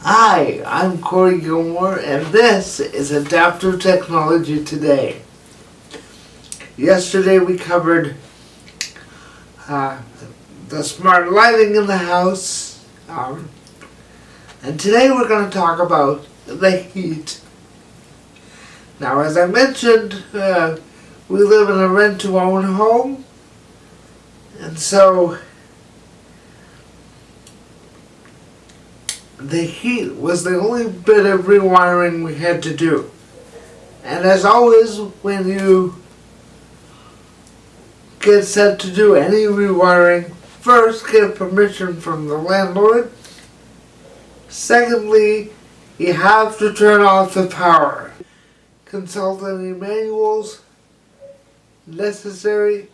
Hi, I'm Corey Gilmore, and this is Adaptive Technology Today. Yesterday we covered uh, the smart lighting in the house, and today we're going to talk about the heat. Now, as I mentioned, we live in a rent-to-own home, and so the heat was the only bit of rewiring we had to do. And as always, when you get set to do any rewiring, first get permission from the landlord. Secondly, you have to turn off the power. Consult any manuals necessary.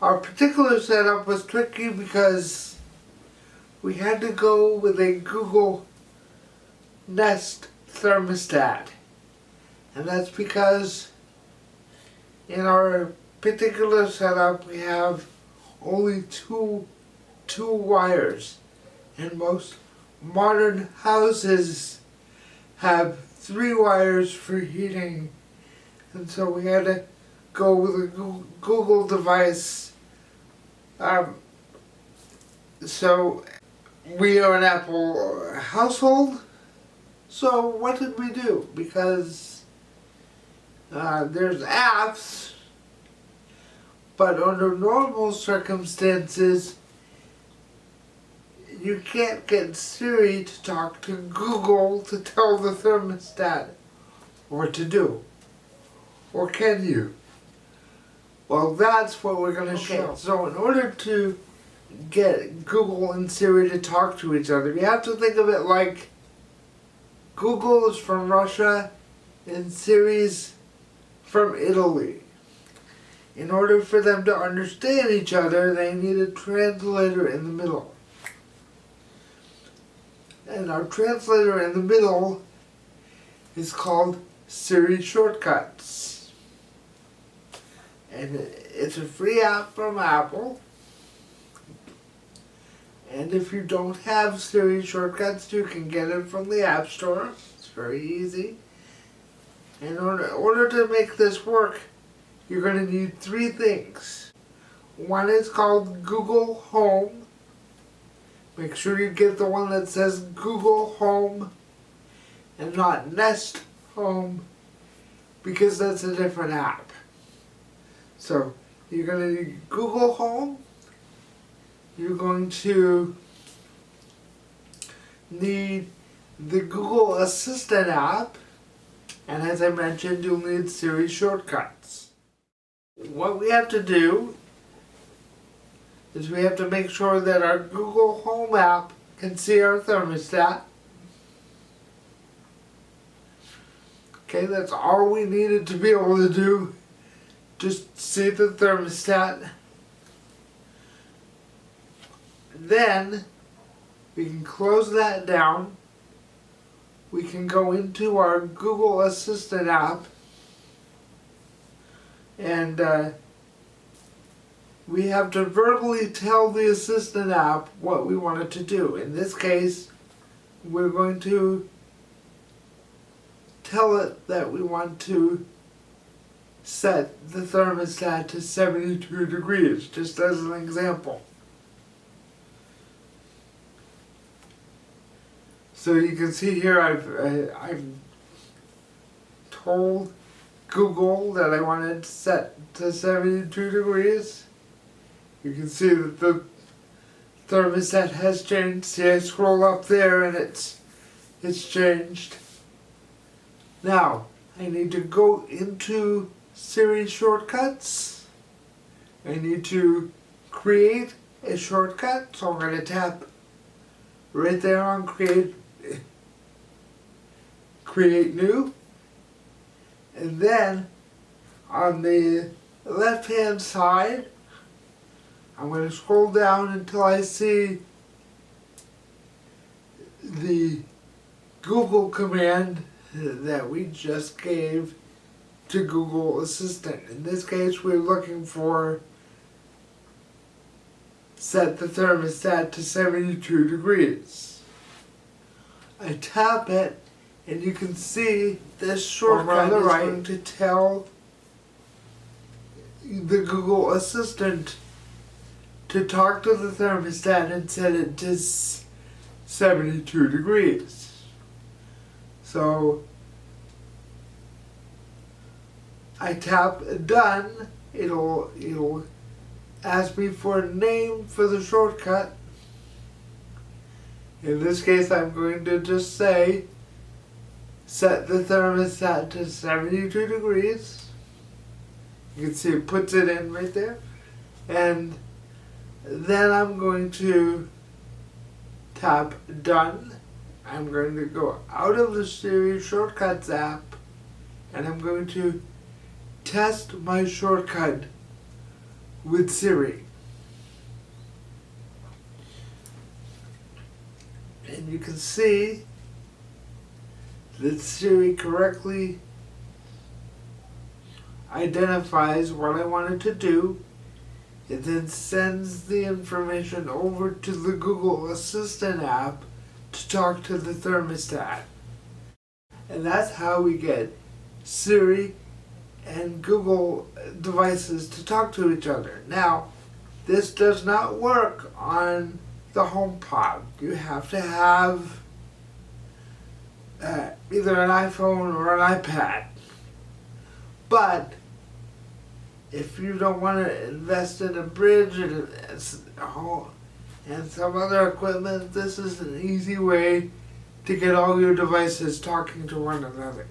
Our particular setup was tricky because we had to go with a Google Nest thermostat. And that's because in our particular setup we have only two wires, and most modern houses have 3 wires for heating, and so we had to go with a Google device. So we are an Apple household, so what did we do? Because there's apps, but under normal circumstances, you can't get Siri to talk to Google to tell the thermostat what to do. Or can you? Well, that's what we're going to show. So in order to get Google and Siri to talk to each other, you have to think of it like Google is from Russia and Siri's from Italy. In order for them to understand each other, they need a translator in the middle. And our translator in the middle is called Siri Shortcuts. And it's a free app from Apple. And if you don't have Siri Shortcuts, you can get it from the App Store. It's very easy. In order to make this work, you're going to need 3 things. One is called Google Home. Make sure you get the one that says Google Home and not Nest Home, because that's a different app. So you're going to need Google Home. You're going to need the Google Assistant app. And as I mentioned, you'll need Siri Shortcuts. What we have to do is we have to make sure that our Google Home app can see our thermostat. Okay, that's all we needed to be able to do. Just see the thermostat. Then we can close that down. We can go into our Google Assistant app, and we have to verbally tell the Assistant app what we want it to do. In this case, we're going to tell it that we want to set the thermostat to 72 degrees, just as an example. So you can see here I've told Google that I want it set to 72 degrees. You can see that the thermostat has changed. See, I scroll up there and it's changed. Now, I need to go into Siri Shortcuts. I need to create a shortcut, so I'm going to tap right there on Create New, and then on the left hand side I'm going to scroll down until I see the Google command that we just gave to Google Assistant. In this case, we're looking for set the thermostat to 72 degrees. I tap it, and you can see this shortcut is going to tell the Google Assistant to talk to the thermostat and set it to 72 degrees. So I tap done, it'll ask me for a name for the shortcut. In this case, I'm going to just say set the thermostat to 72 degrees. You can see it puts it in right there. And then I'm going to tap done. I'm going to go out of the Siri Shortcuts app, and I'm going to test my shortcut with Siri. And you can see that Siri correctly identifies what I wanted to do. It then sends the information over to the Google Assistant app to talk to the thermostat. And that's how we get Siri and Google devices to talk to each other. Now, this does not work on the HomePod. You have to have either an iPhone or an iPad. But if you don't want to invest in a bridge and some other equipment, this is an easy way to get all your devices talking to one another.